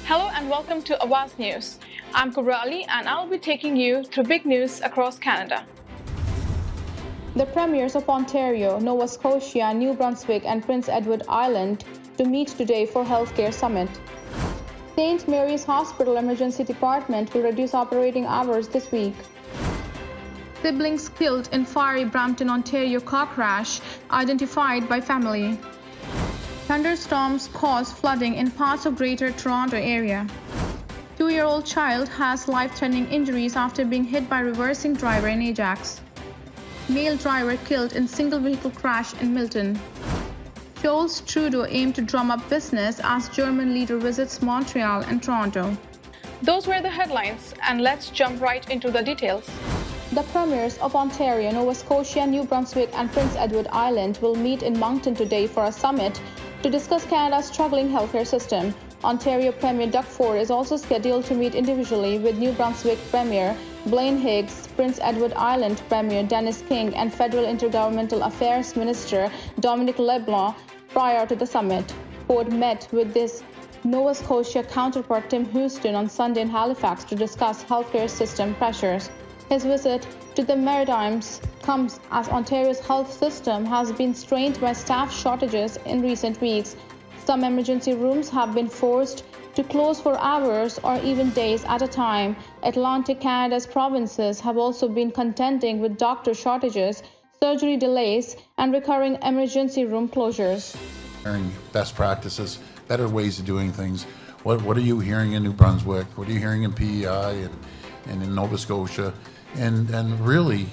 Hello and welcome to Awaz News. I'm Kubrali and I'll be taking you through big news across Canada. The premiers of Ontario, Nova Scotia, New Brunswick and Prince Edward Island to meet today for Healthcare Summit. St. Mary's Hospital Emergency Department will reduce operating hours this week. Siblings killed in fiery Brampton, Ontario car crash identified by family. Thunderstorms cause flooding in parts of Greater Toronto area. 2-year-old child has life-threatening injuries after being hit by reversing driver in Ajax. Male driver killed in single vehicle crash in Milton. Scholz Trudeau aim to drum up business as German leader visits Montreal and Toronto. Those were the headlines, and let's jump right into the details. The premiers of Ontario, Nova Scotia, New Brunswick and Prince Edward Island will meet in Moncton today for a summit to discuss Canada's struggling healthcare system. Ontario Premier Doug Ford is also scheduled to meet individually with New Brunswick Premier Blaine Higgs, Prince Edward Island Premier Dennis King and Federal Intergovernmental Affairs Minister Dominic LeBlanc prior to the summit. Ford met with his Nova Scotia counterpart Tim Houston on Sunday in Halifax to discuss healthcare system pressures. His visit to the Maritimes comes as Ontario's health system has been strained by staff shortages in recent weeks. Some emergency rooms have been forced to close for hours or even days at a time. Atlantic Canada's provinces have also been contending with doctor shortages, surgery delays, and recurring emergency room closures. Best practices, better ways of doing things. What are you hearing in New Brunswick? What are you hearing in PEI and in Nova Scotia? And really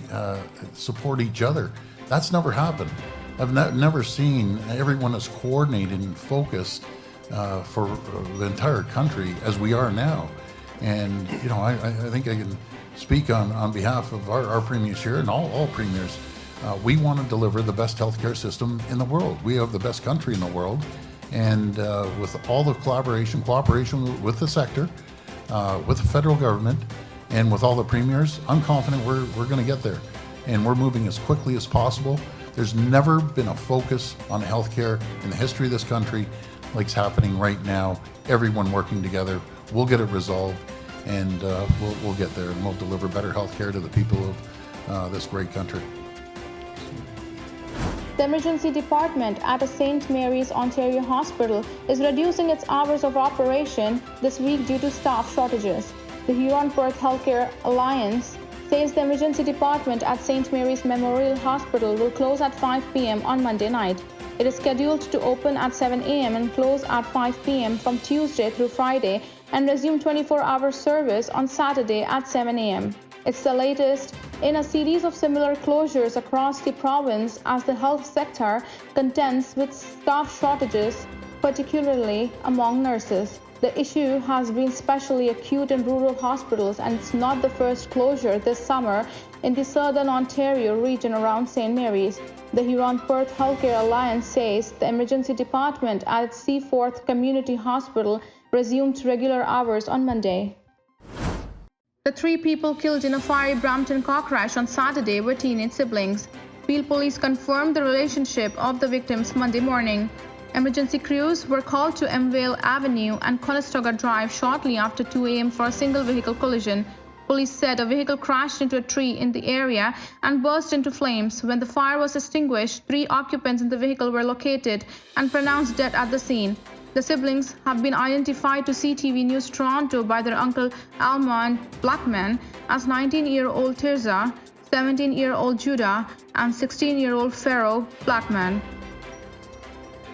support each other. That's never happened. I've never seen everyone as coordinated and focused for the entire country as we are now. And you know, I think I can speak on behalf of our premiers here and all premiers. We want to deliver the best healthcare system in the world. We have the best country in the world, and with all the cooperation with the sector, with the federal government, and with all the premiers, I'm confident we're going to get there. And we're moving as quickly as possible. There's never been a focus on healthcare in the history of this country like's happening right now. Everyone working together. We'll get it resolved, and we'll get there, and we'll deliver better healthcare to the people of this great country. The emergency department at a St. Mary's Ontario hospital is reducing its hours of operation this week due to staff shortages. The Huron-Perth Healthcare Alliance says the emergency department at St. Mary's Memorial Hospital will close at 5 p.m. on Monday night. It is scheduled to open at 7 a.m. and close at 5 p.m. from Tuesday through Friday and resume 24-hour service on Saturday at 7 a.m. It's the latest in a series of similar closures across the province as the health sector contends with staff shortages, particularly among nurses. The issue has been especially acute in rural hospitals, and it's not the first closure this summer in the southern Ontario region around St. Mary's. The Huron-Perth Healthcare Alliance says the emergency department at its Seaforth Community Hospital resumed regular hours on Monday. The 3 people killed in a fiery Brampton car crash on Saturday were teenage siblings. Peel police confirmed the relationship of the victims Monday morning. Emergency crews were called to Emvale Avenue and Conestoga Drive shortly after 2 a.m. for a single vehicle collision. Police said a vehicle crashed into a tree in the area and burst into flames. When the fire was extinguished, 3 occupants in the vehicle were located and pronounced dead at the scene. The siblings have been identified to CTV News Toronto by their uncle Almond Blackman as 19-year-old Tirza, 17-year-old Judah, and 16-year-old Pharaoh Blackman.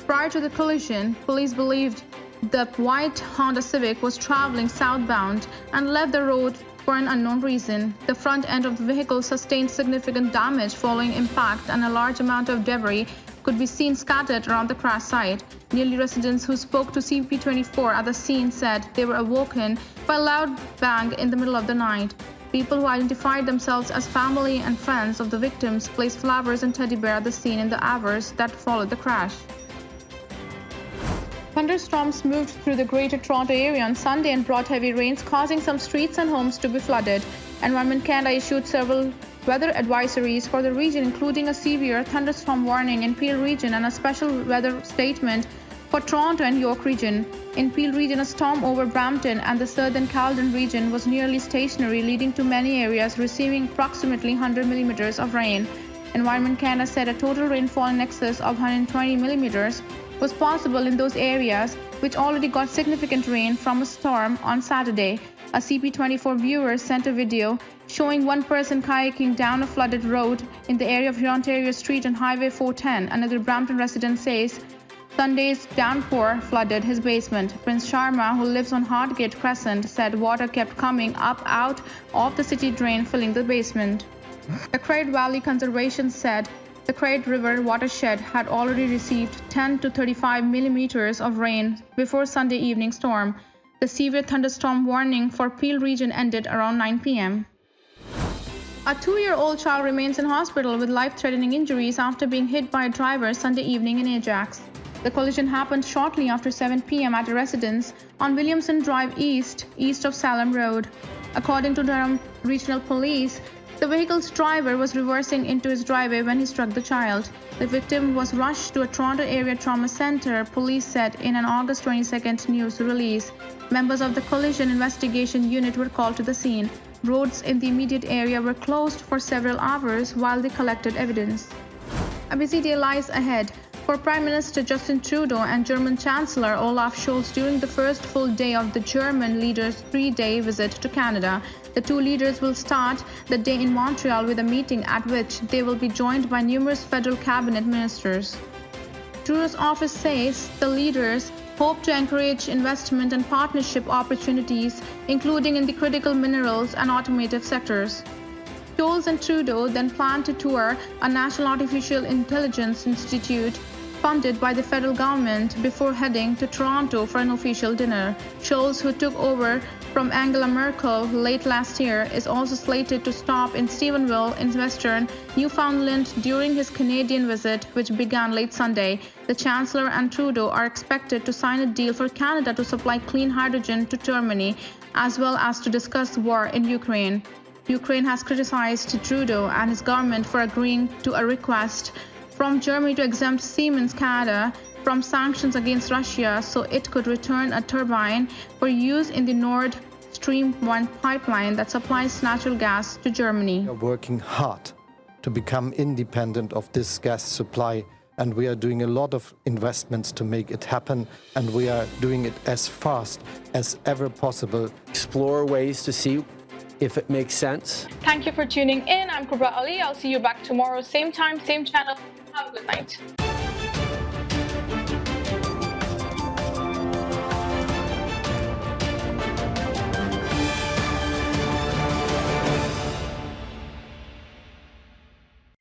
Prior to the collision, police believed the white Honda Civic was traveling southbound and left the road for an unknown reason. The front end of the vehicle sustained significant damage following impact, and a large amount of debris could be seen scattered around the crash site. Nearly residents who spoke to CP24 at the scene said they were awoken by a loud bang in the middle of the night. People who identified themselves as family and friends of the victims placed flowers and teddy bear at the scene in the hours that followed the crash. Thunderstorms moved through the Greater Toronto area on Sunday and brought heavy rains, causing some streets and homes to be flooded. Environment Canada issued several weather advisories for the region, including a severe thunderstorm warning in Peel region and a special weather statement for Toronto and York region. In Peel region, a storm over Brampton and the southern Caledon region was nearly stationary, leading to many areas receiving approximately 100 millimeters of rain. Environment Canada said a total rainfall in excess of 120 millimeters was possible in those areas which already got significant rain from a storm on Saturday. A CP24 viewer sent a video showing one person kayaking down a flooded road in the area of Ontario Street on Highway 410. Another Brampton resident says Sunday's downpour flooded his basement. Prince Sharma, who lives on Hardgate Crescent, said water kept coming up out of the city drain, filling the basement. The Craig Valley Conservation said the Craig River watershed had already received 10 to 35 millimeters of rain before Sunday evening storm. The severe thunderstorm warning for Peel region ended around 9 p.m. A 2-year-old child remains in hospital with life-threatening injuries after being hit by a driver Sunday evening in Ajax. The collision happened shortly after 7 p.m. at a residence on Williamson Drive East of Salem Road. According to Durham Regional Police, the vehicle's driver was reversing into his driveway when he struck the child. The victim was rushed to a Toronto Area Trauma Center, police said in an August 22nd news release. Members of the Collision Investigation Unit were called to the scene. Roads in the immediate area were closed for several hours while they collected evidence. A busy day lies ahead for Prime Minister Justin Trudeau and German Chancellor Olaf Scholz during the first full day of the German leader's 3-day visit to Canada. The two leaders will start the day in Montreal with a meeting at which they will be joined by numerous federal cabinet ministers. Trudeau's office says the leaders hope to encourage investment and partnership opportunities, including in the critical minerals and automotive sectors. Scholz and Trudeau then plan to tour a National Artificial Intelligence Institute funded by the federal government before heading to Toronto for an official dinner. Scholz, who took over from Angela Merkel late last year, is also slated to stop in Stephenville in western Newfoundland during his Canadian visit, which began late Sunday. The Chancellor and Trudeau are expected to sign a deal for Canada to supply clean hydrogen to Germany, as well as to discuss war in Ukraine. Ukraine has criticized Trudeau and his government for agreeing to a request from Germany to exempt Siemens Canada from sanctions against Russia so it could return a turbine for use in the Nord Stream 1 pipeline that supplies natural gas to Germany. We are working hard to become independent of this gas supply, and we are doing a lot of investments to make it happen, and we are doing it as fast as ever possible. Explore ways to see if it makes sense. Thank you for tuning in. I'm Kubra Ali. I'll see you back tomorrow, same time, same channel. Have a good night.